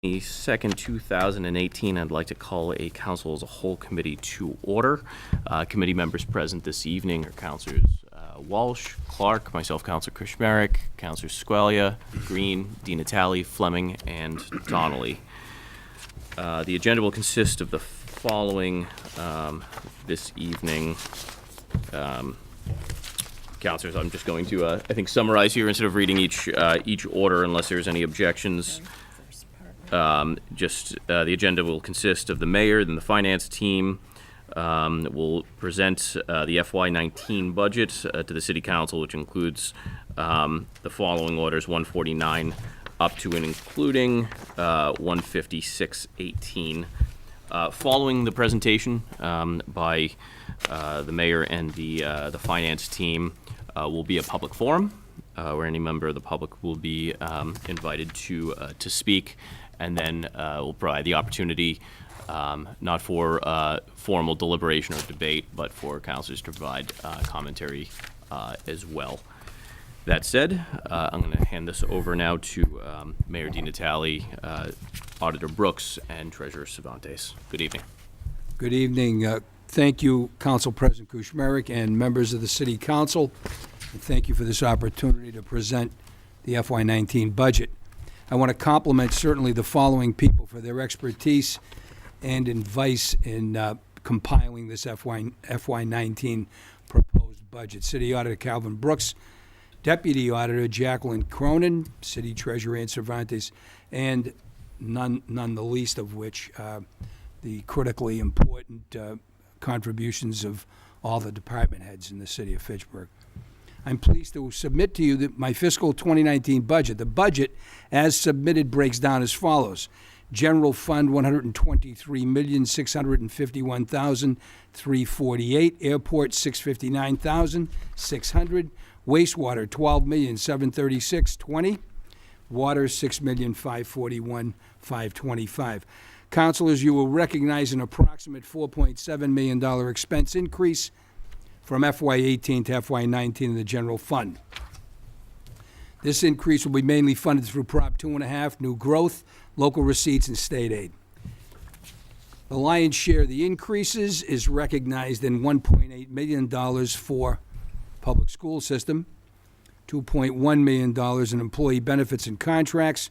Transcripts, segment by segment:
2nd, 2018, I'd like to call a council as a whole committee to order. Committee members present this evening are Councilors Walsh, Clark, myself, Councilor Krishmerick, Councilor Squalia, Green, DiNatale, Fleming, and Donnelly. The agenda will consist of the following this evening. Councilors, I'm just going to, I think, summarize here instead of reading each order unless there's any objections. The agenda will consist of the mayor, then the finance team will present the FY19 budget to the city council, which includes the following orders: 149 up to and including 156.18. Following the presentation by the mayor and the finance team will be a public forum where any member of the public will be invited to speak. And then we'll provide the opportunity, not for formal deliberation or debate, but for councilors to provide commentary as well. That said, I'm going to hand this over now to Mayor DiNatale, Auditor Brooks, and Treasurer Cervantes. Good evening. Good evening. Thank you, Council President Krishmerick and members of the City Council. And thank you for this opportunity to present the FY19 budget. I want to compliment certainly the following people for their expertise and advice in compiling this FY19 proposed budget. City Auditor Calvin Brooks, Deputy Auditor Jacqueline Cronin, City Treasurer Ann Cervantes, and none the least of which the critically important contributions of all the department heads in the city of Fitchburg. I'm pleased to submit to you my fiscal 2019 budget. The budget, as submitted, breaks down as follows. General Fund, $123,651,348. Airport, $659,600. Wastewater, $12,736,20. Water, $6,541,525. Councilors, you will recognize an approximate $4.7 million expense increase from FY18 to FY19 in the general fund. This increase will be mainly funded through Prop 2.5, new growth, local receipts, and state aid. The lion's share of the increases is recognized in $1.8 million for public school system, $2.1 million in employee benefits and contracts,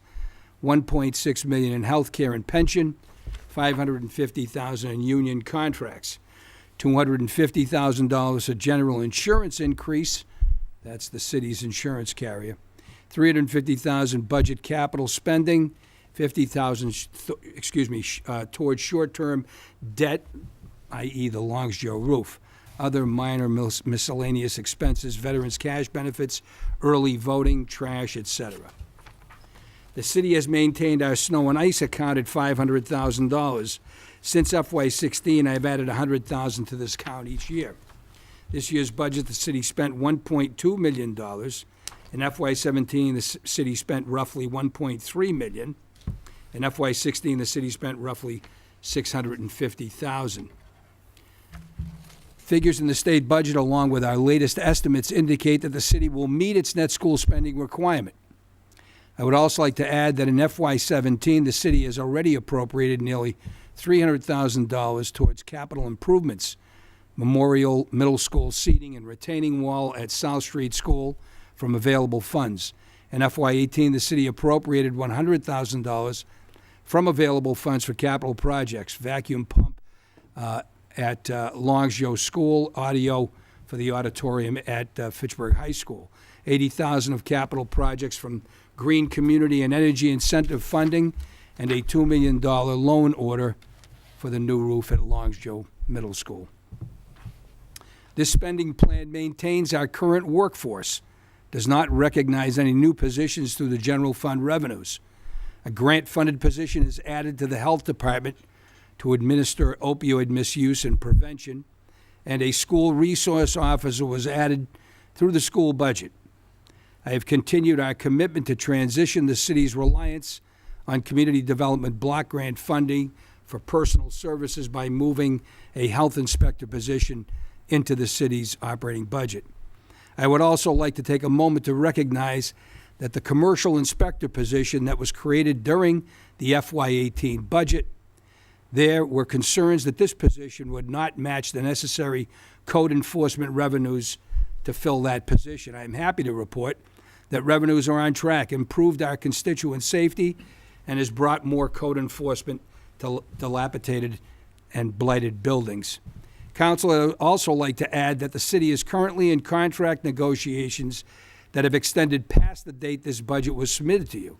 $1.6 million in health care and pension, $550,000 in union contracts, $250,000 for general insurance increase, that's the city's insurance carrier, $350,000 budget capital spending, $50,000, towards short-term debt, i.e. the Longs Joe roof, other minor miscellaneous expenses, veterans cash benefits, early voting, trash, etc. The city has maintained our snow and ice account at $500,000. Since FY16, I've added $100,000 to this account each year. This year's budget, the city spent $1.2 million. In FY17, the city spent roughly $1.3 million. In FY16, the city spent roughly $650,000. Figures in the state budget, along with our latest estimates, indicate that the city will meet its net school spending requirement. I would also like to add that in FY17, the city has already appropriated nearly $300,000 towards capital improvements, Memorial Middle School seating and retaining wall at South Street School from available funds. In FY18, the city appropriated $100,000 from available funds for capital projects, vacuum pump at Longs Joe School, audio for the auditorium at Fitchburg High School, $80,000 of capital projects from Green Community and Energy Incentive Funding, and a $2 million loan order for the new roof at Longs Joe Middle School. This spending plan maintains our current workforce, does not recognize any new positions through the general fund revenues. A grant-funded position is added to the health department to administer opioid misuse and prevention, and a school resource officer was added through the school budget. I have continued our commitment to transition the city's reliance on community development block grant funding for personal services by moving a health inspector position into the city's operating budget. I would also like to take a moment to recognize that the commercial inspector position that was created during the FY18 budget, there were concerns that this position would not match the necessary code enforcement revenues to fill that position. I am happy to report that revenues are on track, improved our constituent safety, and has brought more code enforcement to dilapidated and blighted buildings. Council, I would also like to add that the city is currently in contract negotiations that have extended past the date this budget was submitted to you.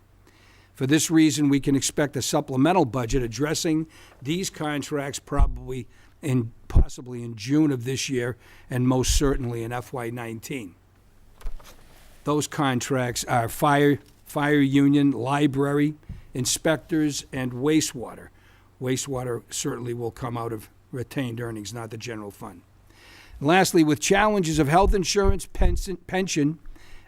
For this reason, we can expect a supplemental budget addressing these contracts possibly in June of this year, and most certainly in FY19. Those contracts are fire union, library, inspectors, and wastewater. Wastewater certainly will come out of retained earnings, not the general fund. And lastly, with challenges of health insurance, pension,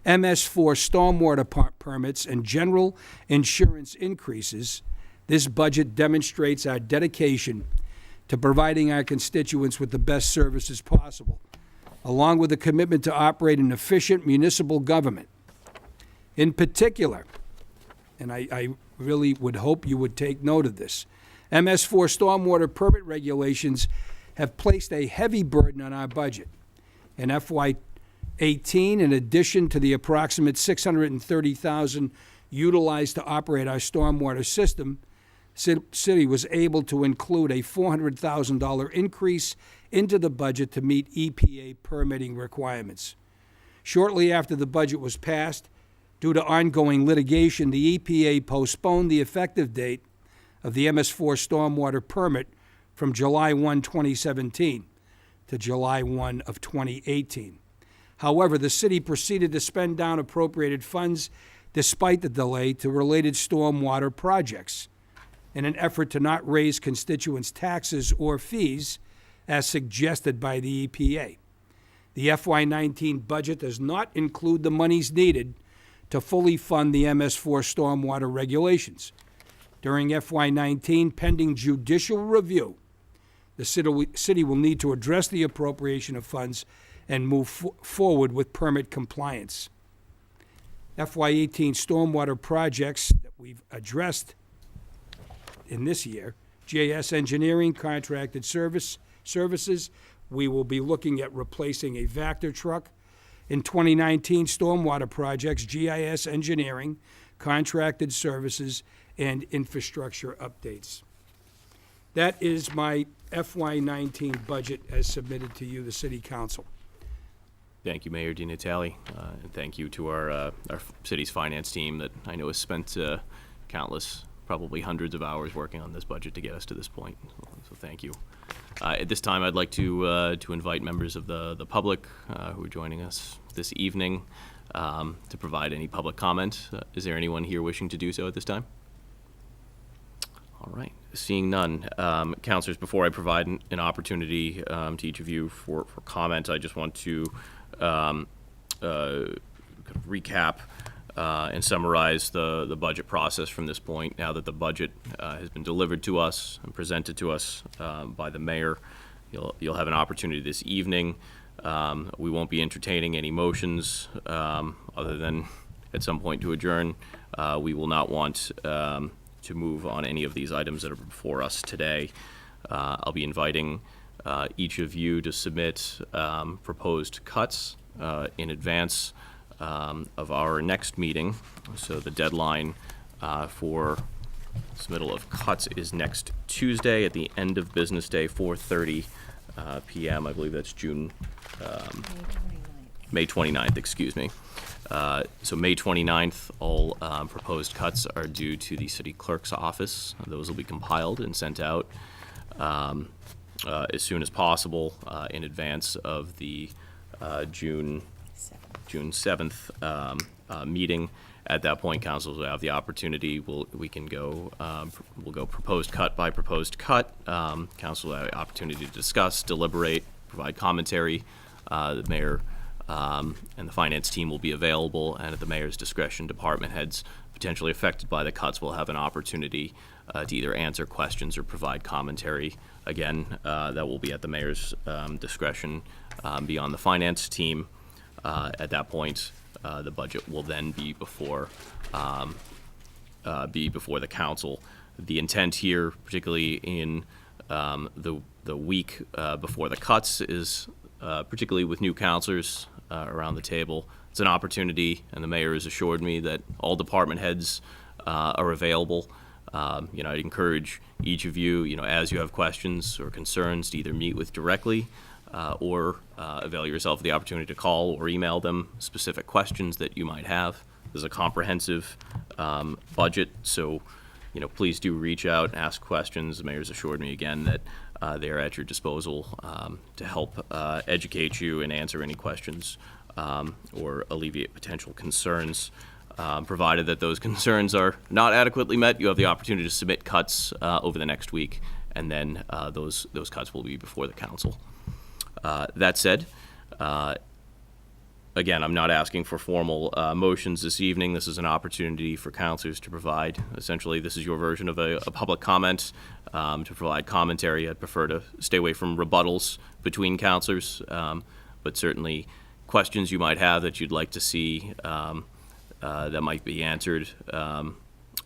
MS4 stormwater permits, and general insurance increases, this budget demonstrates our dedication to providing our constituents with the best services possible, along with a commitment to operate an efficient municipal government. In particular, and I really would hope you would take note of this, MS4 stormwater permit regulations have placed a heavy burden on our budget. In FY18, in addition to the approximate $630,000 utilized to operate our stormwater system, City was able to include a $400,000 increase into the budget to meet EPA permitting requirements. Shortly after the budget was passed, due to ongoing litigation, the EPA postponed the effective date of the MS4 stormwater permit from July 1, 2017 to July 1 of 2018. However, the city proceeded to spend down appropriated funds despite the delay to related stormwater projects in an effort to not raise constituents' taxes or fees as suggested by the EPA. The FY19 budget does not include the monies needed to fully fund the MS4 stormwater regulations. During FY19, pending judicial review, the city will need to address the appropriation of funds and move forward with permit compliance. FY18 stormwater projects that we've addressed in this year, GIS Engineering contracted services, we will be looking at replacing a Vector truck. In 2019, stormwater projects, GIS Engineering, contracted services, and infrastructure updates. That is my FY19 budget as submitted to you, the City Council. Thank you, Mayor Di Natale, and thank you to our city's finance team that I know has spent countless, probably hundreds of hours working on this budget to get us to this point. So thank you. At this time, I'd like to invite members of the public who are joining us this evening to provide any public comment. Is there anyone here wishing to do so at this time? All right, seeing none. Councilors, before I provide an opportunity to each of you for comment, I just want to kind of recap and summarize the budget process from this point. Now that the budget has been delivered to us and presented to us by the mayor, you'll have an opportunity this evening. We won't be entertaining any motions other than at some point to adjourn. We will not want to move on any of these items that are before us today. I'll be inviting each of you to submit proposed cuts in advance of our next meeting. So the deadline for submittal of cuts is next Tuesday at the end of business day, 4:30 p.m. I believe that's May 29th, excuse me. So May 29th, all proposed cuts are due to the city clerk's office. Those will be compiled and sent out as soon as possible in advance of the June 7th meeting. At that point, council will have the opportunity. We'll go proposed cut by proposed cut. Council will have the opportunity to discuss, deliberate, provide commentary. The mayor and the finance team will be available, and at the mayor's discretion, department heads potentially affected by the cuts will have an opportunity to either answer questions or provide commentary. Again, that will be at the mayor's discretion. Beyond the finance team, at that point, the budget will then be before the council. The intent here, particularly in the week before the cuts, is particularly with new counselors around the table. It's an opportunity, and the mayor has assured me that all department heads are available. I'd encourage each of you, as you have questions or concerns, to either meet with directly or avail yourself of the opportunity to call or email them specific questions that you might have. There's a comprehensive budget, so please do reach out and ask questions. The mayor's assured me again that they are at your disposal to help educate you and answer any questions or alleviate potential concerns. Provided that those concerns are not adequately met, you have the opportunity to submit cuts over the next week, and then those cuts will be before the council. That said, again, I'm not asking for formal motions this evening. This is an opportunity for councilors to provide. Essentially, this is your version of a public comment to provide commentary. I'd prefer to stay away from rebuttals between councilors, but certainly questions you might have that you'd like to see that might be answered,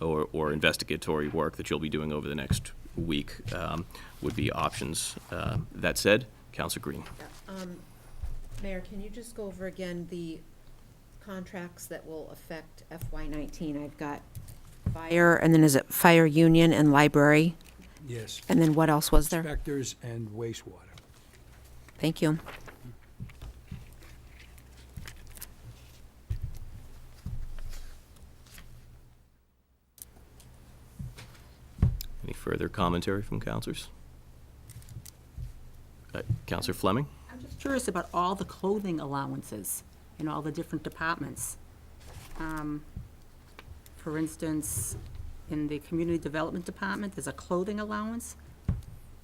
or investigatory work that you'll be doing over the next week would be options. That said, Councilor Green. Mayor, can you just go over again the contracts that will affect FY19? I've got fire, and then is it fire union and library? Yes. And then what else was there? Inspectors and wastewater. Thank you. Any further commentary from councilors? Councilor Fleming? I'm just curious about all the clothing allowances in all the different departments. For instance, in the Community Development Department, there's a clothing allowance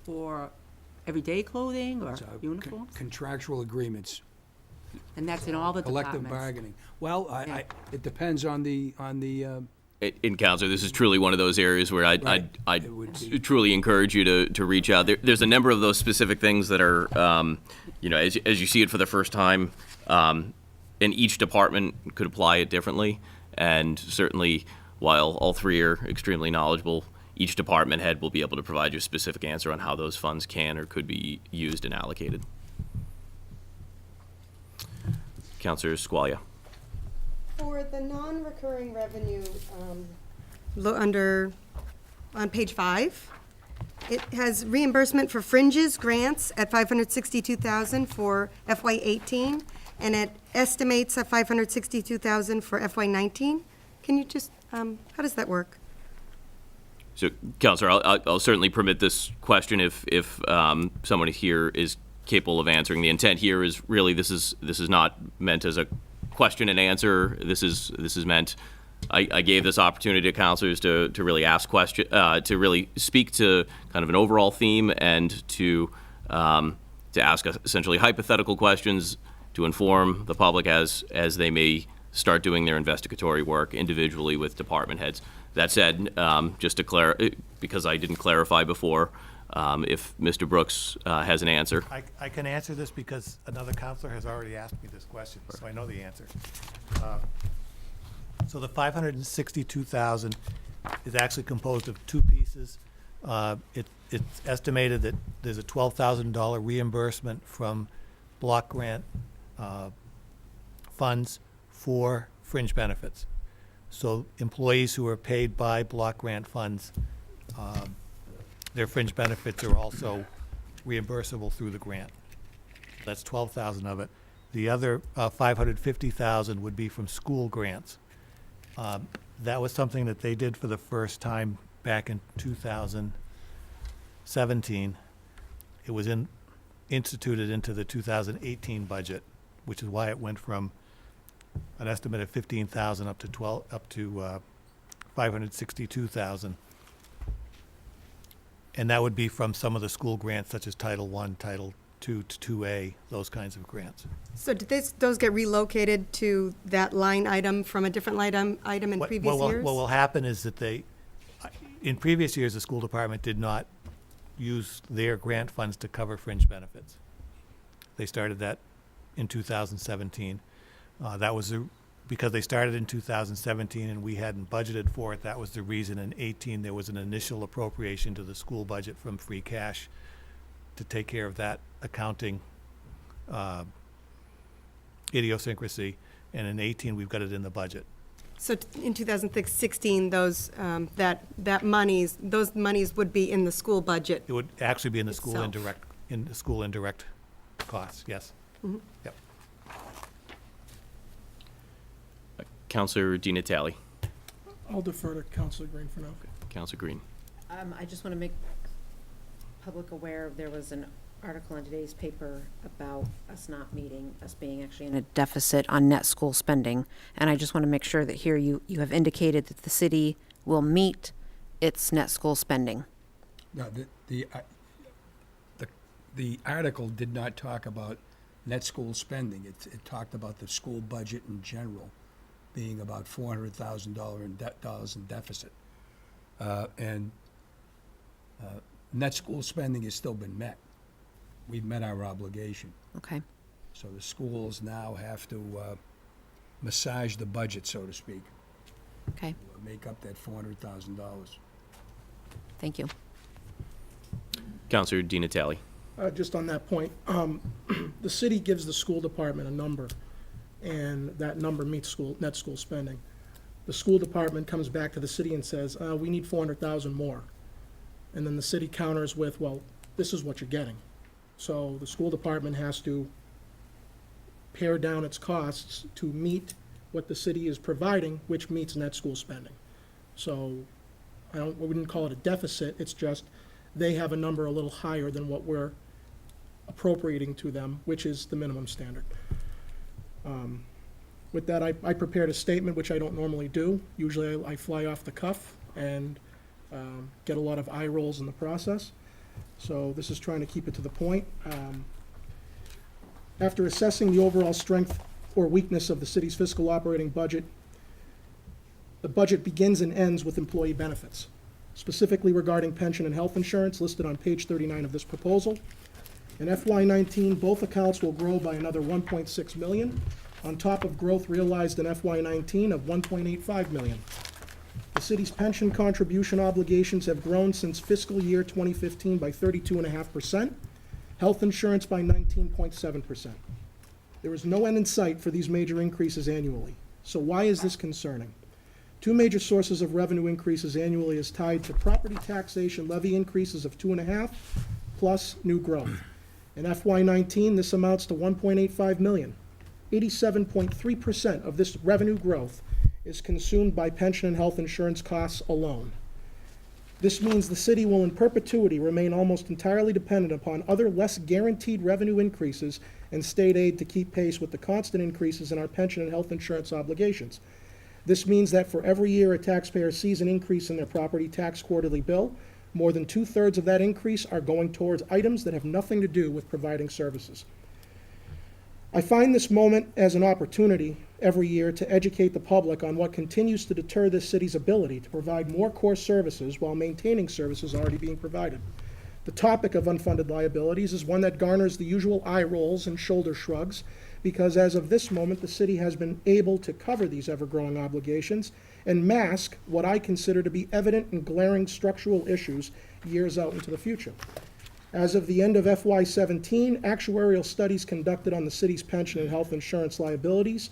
for everyday clothing or It's, uniforms? Contractual agreements, And that's in all the collective departments? bargaining. Well, it depends on the, In council, this is truly one of those areas where Right. I'd It would be. truly encourage you to reach out. There's a number of those specific things that are, as you see it for the first time, and each department could apply it differently. And certainly, while all three are extremely knowledgeable, each department head will be able to provide you a specific answer on how those funds can or could be used and allocated. Councilor Squalia. For the non-recurring revenue, on page 5, it has reimbursement for fringes, grants at $562,000 for FY18, and it estimates at $562,000 for FY19. Can you just, how does that work? So, Councilor, I'll certainly permit this question if someone here is capable of answering. The intent here is really this is not meant as a question and answer. This is meant. I gave this opportunity to councilors to really ask to really speak to kind of an overall theme and to ask essentially hypothetical questions to inform the public as they may start doing their investigatory work individually with department heads. That said, just to because I didn't clarify before, if Mr. Brooks has an answer. I can answer this because another counselor has already asked me this question, so I know the answer. So the $562,000 is actually composed of two pieces. It's estimated that there's a $12,000 reimbursement from block grant funds for fringe benefits. So employees who are paid by block grant funds, their fringe benefits are also reimbursable through the grant. That's $12,000 of it. The other $550,000 would be from school grants. That was something that they did for the first time back in 2017. It was instituted into the 2018 budget, which is why it went from an estimate of 15,000 up to 562,000. And that would be from some of the school grants such as Title I, Title II to 2A, those kinds of grants. So did those get relocated to that line item from a different line item in previous years? What will happen is that in previous years, the school department did not use their grant funds to cover fringe benefits. They started that in 2017. That was because they started in 2017 and we hadn't budgeted for it, that was the reason in 18 there was an initial appropriation to the school budget from free cash to take care of that accounting idiosyncrasy, and in 18 we've got it in the budget. So in 2016, those monies would be in the school budget. It would actually be in the school Itself. indirect costs, yes. Yep. Counselor Di Natale. I'll defer to Counselor Green for now. Counselor Green. I just want to make public aware, there was an article in today's paper about us not meeting, us being actually in a deficit on net school spending. And I just want to make sure that here you have indicated that the city will meet its net school spending. No, the article did not talk about net school spending. It talked about the school budget in general being about $400,000 in deficit. And net school spending has still been met. We've met our obligation. Okay, So the schools now have to massage the budget, so to speak, okay, make up that $400,000. thank you. Counselor Di Natale. Just on that point, the city gives the school department a number, and that number meets net school spending. The school department comes back to the city and says, we need 400,000 more. And then the city counters with, well, this is what you're getting. So the school department has to pare down its costs to meet what the city is providing, which meets net school spending. So we wouldn't call it a deficit, it's just they have a number a little higher than what we're appropriating to them, which is the minimum standard. With that, I prepared a statement, which I don't normally do. Usually I fly off the cuff and get a lot of eye rolls in the process. So this is trying to keep it to the point. After assessing the overall strength or weakness of the city's fiscal operating budget, the budget begins and ends with employee benefits, specifically regarding pension and health insurance listed on page 39 of this proposal. In FY19, both accounts will grow by another $1.6 million, on top of growth realized in FY19 of $1.85 million. The city's pension contribution obligations have grown since fiscal year 2015 by 32.5%, health insurance by 19.7%. There is no end in sight for these major increases annually. So why is this concerning? Two major sources of revenue increases annually is tied to property taxation levy increases of 2.5 plus new growth. In FY19, this amounts to $1.85 million. 87.3% of this revenue growth is consumed by pension and health insurance costs alone. This means the city will in perpetuity remain almost entirely dependent upon other less guaranteed revenue increases and state aid to keep pace with the constant increases in our pension and health insurance obligations. This means that for every year a taxpayer sees an increase in their property tax quarterly bill, more than 2/3 of that increase are going towards items that have nothing to do with providing services. I find this moment as an opportunity every year to educate the public on what continues to deter this city's ability to provide more core services while maintaining services already being provided. The topic of unfunded liabilities is one that garners the usual eye rolls and shoulder shrugs, because as of this moment, the city has been able to cover these ever-growing obligations and mask what I consider to be evident and glaring structural issues years out into the future. As of the end of FY17, actuarial studies conducted on the city's pension and health insurance liabilities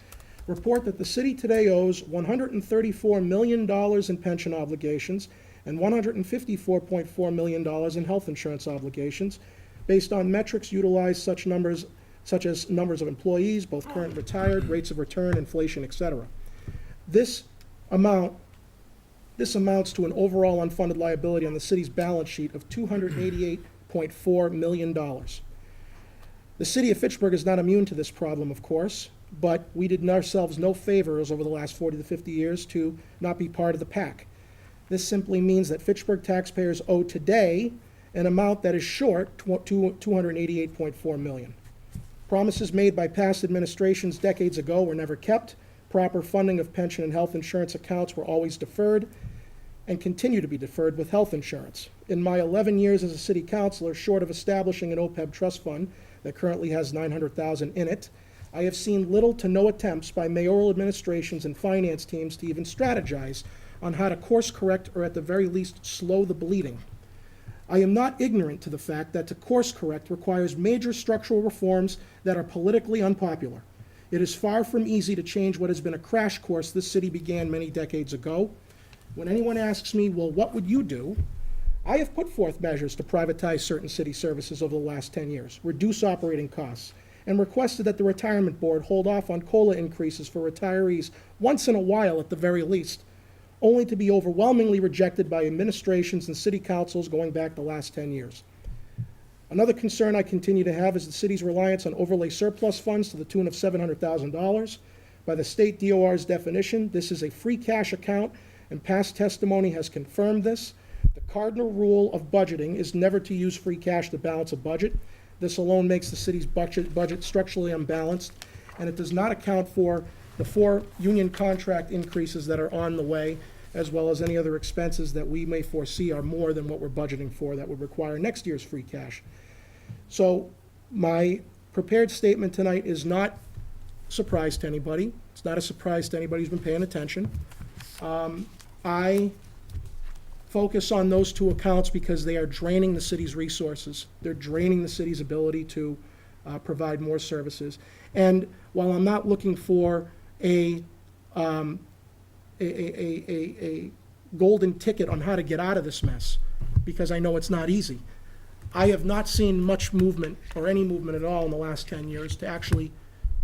report that the city today owes $134 million in pension obligations and $154.4 million in health insurance obligations, based on metrics utilized such as numbers of employees, both current and retired, rates of return, inflation, etc. This amounts to an overall unfunded liability on the city's balance sheet of $288.4 million. The city of Fitchburg is not immune to this problem, of course, but we did ourselves no favors over the last 40 to 50 years to not be part of the pack. This simply means that Fitchburg taxpayers owe today an amount that is short $288.4 million. Promises made by past administrations decades ago were never kept. Proper funding of pension and health insurance accounts were always deferred and continue to be deferred with health insurance. In my 11 years as a city councilor, short of establishing an OPEB trust fund that currently has $900,000 in it, I have seen little to no attempts by mayoral administrations and finance teams to even strategize on how to course correct or at the very least slow the bleeding. I am not ignorant to the fact that to course correct requires major structural reforms that are politically unpopular. It is far from easy to change what has been a crash course this city began many decades ago. When anyone asks me, well, what would you do? I have put forth measures to privatize certain city services over the last 10 years, reduce operating costs, and requested that the retirement board hold off on COLA increases for retirees once in a while at the very least, only to be overwhelmingly rejected by administrations and city councils going back the last 10 years. Another concern I continue to have is the city's reliance on overlay surplus funds to the tune of $700,000. By the state DOR's definition, this is a free cash account, and past testimony has confirmed this. The cardinal rule of budgeting is never to use free cash to balance a budget. This alone makes the city's budget structurally unbalanced, and it does not account for the 4 union contract increases that are on the way, as well as any other expenses that we may foresee are more than what we're budgeting for that would require next year's free cash. So my prepared statement tonight is not a surprise to anybody. It's not a surprise to anybody who's been paying attention. I focus on those 2 accounts because they are draining the city's resources. They're draining the city's ability to provide more services. And while I'm not looking for a golden ticket on how to get out of this mess, because I know it's not easy, I have not seen much movement, or any movement at all in the last 10 years, to actually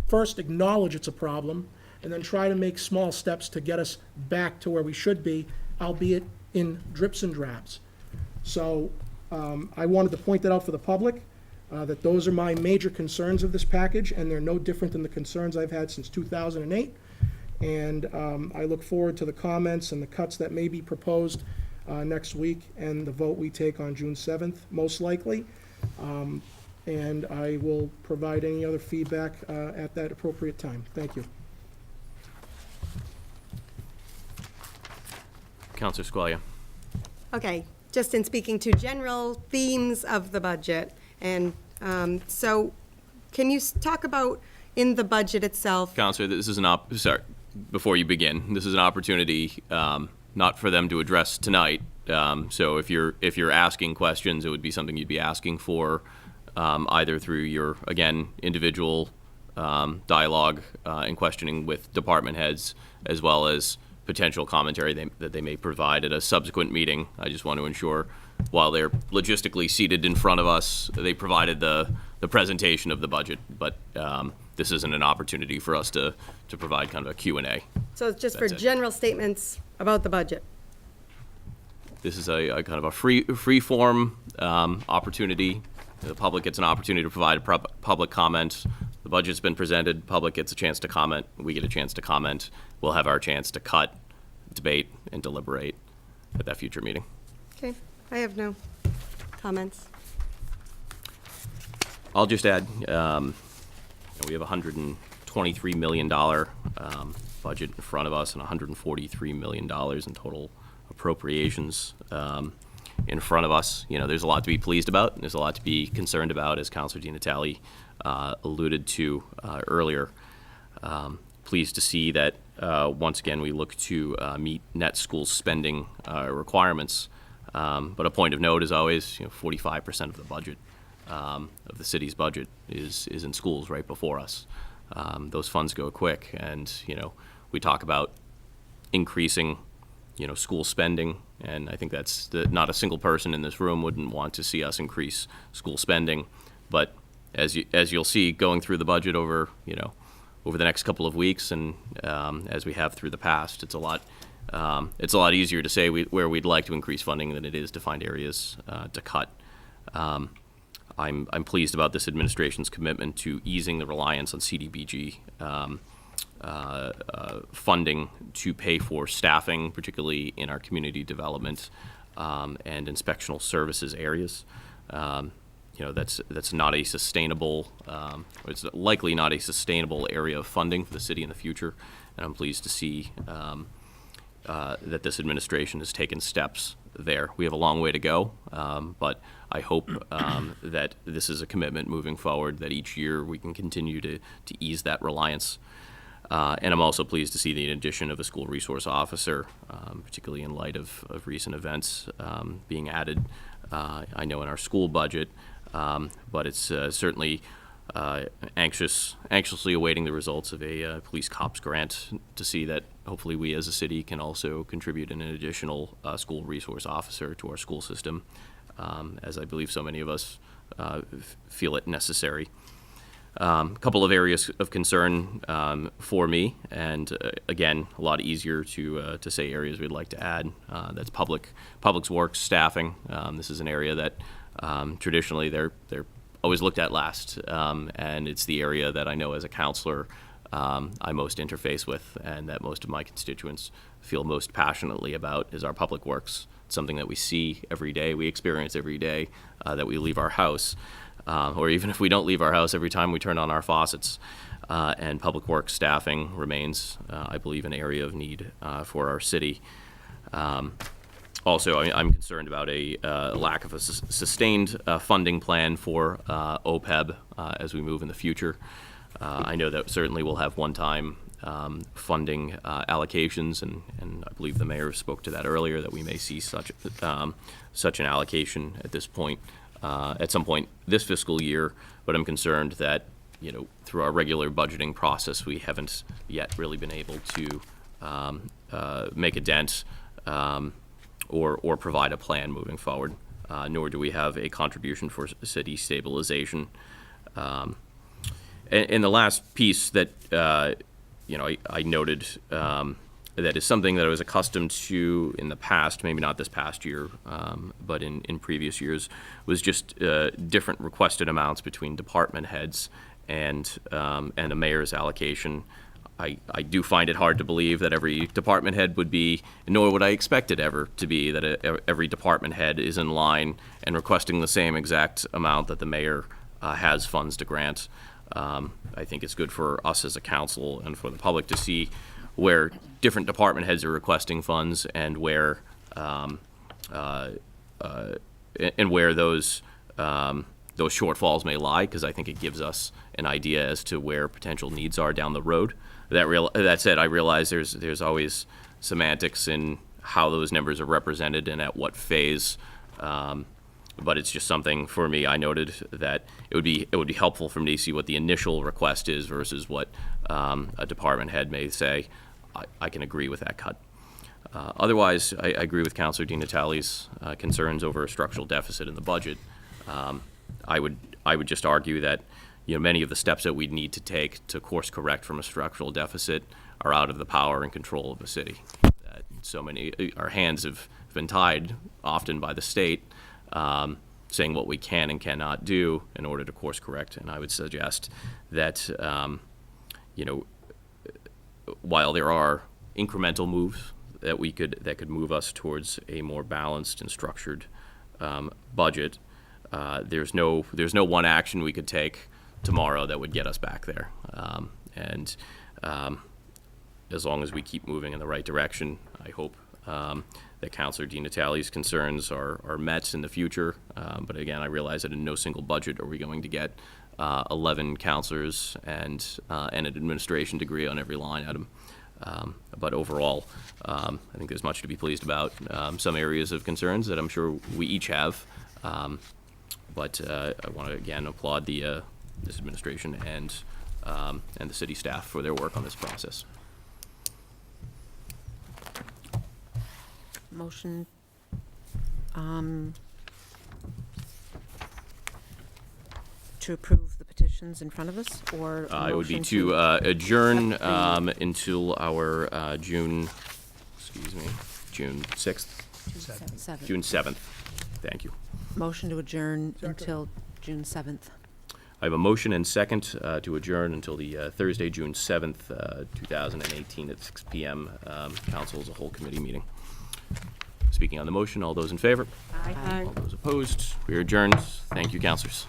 first acknowledge it's a problem, and then try to make small steps to get us back to where we should be, albeit in drips and drabs. So I wanted to point that out for the public, that those are my major concerns of this package, and they're no different than the concerns I've had since 2008. And I look forward to the comments and the cuts that may be proposed next week, and the vote we take on June 7th, most likely. And I will provide any other feedback at that appropriate time. Thank you. Counselor Squalia. Okay, just in speaking to general themes of the budget, and so can you talk about in the budget itself? Counselor, this is sorry, before you begin, this is an opportunity not for them to address tonight. So if you're asking questions, it would be something you'd be asking for either through your, again, individual dialogue and questioning with department heads, as well as potential commentary that they may provide at a subsequent meeting. I just want to ensure, while they're logistically seated in front of us, they provided the presentation of the budget, but this isn't an opportunity for us to provide kind of a Q&A. So it's just for That's it. general statements about the budget. This is a kind of a free form opportunity. The public gets an opportunity to provide a public comment. The budget's been presented, public gets a chance to comment, we get a chance to comment. We'll have our chance to cut, debate, and deliberate at that future meeting. Okay, I have no comments. I'll just add, we have a $123 million budget in front of us and $143 million in total appropriations in front of us. You know, there's a lot to be pleased about, and there's a lot to be concerned about, as Councilor Di Natale alluded to earlier. Pleased to see that once again we look to meet net school spending requirements. But a point of note is always, 45% of the budget of the city's budget is in schools right before us. Those funds go quick, and we talk about increasing school spending, and I think that's not a single person in this room wouldn't want to see us increase school spending. But as you'll see going through the budget over the next couple of weeks, and as we have through the past, it's a lot easier to say where we'd like to increase funding than it is to find areas to cut. I'm pleased about this administration's commitment to easing the reliance on CDBG funding to pay for staffing, particularly in our community development and inspectional services areas. That's not a sustainable, it's likely not a sustainable area of funding for the city in the future, and I'm pleased to see that this administration has taken steps there. We have a long way to go, but I hope that this is a commitment moving forward, that each year we can continue to ease that reliance. And I'm also pleased to see the addition of a school resource officer, particularly in light of recent events being added, I know, in our school budget. But it's certainly anxiously awaiting the results of a police cops grant to see that hopefully we as a city can also contribute an additional school resource officer to our school system, as I believe so many of us feel it necessary. A couple of areas of concern for me, and again, a lot easier to say areas we'd like to add. That's public works staffing. This is an area that traditionally they're always looked at last, and it's the area that I know as a counselor I most interface with, and that most of my constituents feel most passionately about is our public works. It's something that we see every day, we experience every day that we leave our house. Or even if we don't leave our house, every time we turn on our faucets. And public works staffing remains, I believe, an area of need for our city. Also, I'm concerned about a lack of a sustained funding plan for OPEB as we move in the future. I know that certainly we'll have one-time funding allocations, and I believe the mayor spoke to that earlier, that we may see such an allocation at this point. At some point this fiscal year, but I'm concerned that, through our regular budgeting process, we haven't yet really been able to make a dent or provide a plan moving forward, nor do we have a contribution for city stabilization. And the last piece that, I noted that is something that I was accustomed to in the past, maybe not this past year, but in previous years, was just different requested amounts between department heads and the mayor's allocation. I do find it hard to believe that every department head would be, nor would I expect it ever to be, that every department head is in line and requesting the same exact amount that the mayor has funds to grant. I think it's good for us as a council and for the public to see where different department heads are requesting funds and where those shortfalls may lie, because I think it gives us an idea as to where potential needs are down the road. That said, I realize there's always semantics in how those numbers are represented and at what phase. But it's just something for me. I noted that it would be helpful for me to see what the initial request is versus what a department head may say. I can agree with that cut. Otherwise, I agree with Councilor Di Natale's concerns over a structural deficit in the budget. I would just argue that many of the steps that we need to take to course correct from a structural deficit are out of the power and control of the city. That so many our hands have been tied often by the state, saying what we can and cannot do in order to course correct. And I would suggest that while there are incremental moves that could move us towards a more balanced and structured budget, there's no one action we could take tomorrow that would get us back there. And as long as we keep moving in the right direction, I hope that Councilor Di Natale's concerns are met in the future. But again, I realize that in no single budget are we going to get 11 counselors and an administration degree on every line item. But overall, I think there's much to be pleased about. Some areas of concerns that I'm sure we each have. But I want to again applaud this administration and the city staff for their work on this process. Motion, to approve the petitions in front of us, or a It would be motion to adjourn until our June 6th, Seventh. June 7th. Thank you. Motion to adjourn until June 7th. I have a motion and second to adjourn until the Thursday, June 7th, 2018 at 6 p.m. Council as a whole committee meeting. Speaking on the motion, all those in favor? Aye. All those opposed? We are adjourned. Thank you, councilors.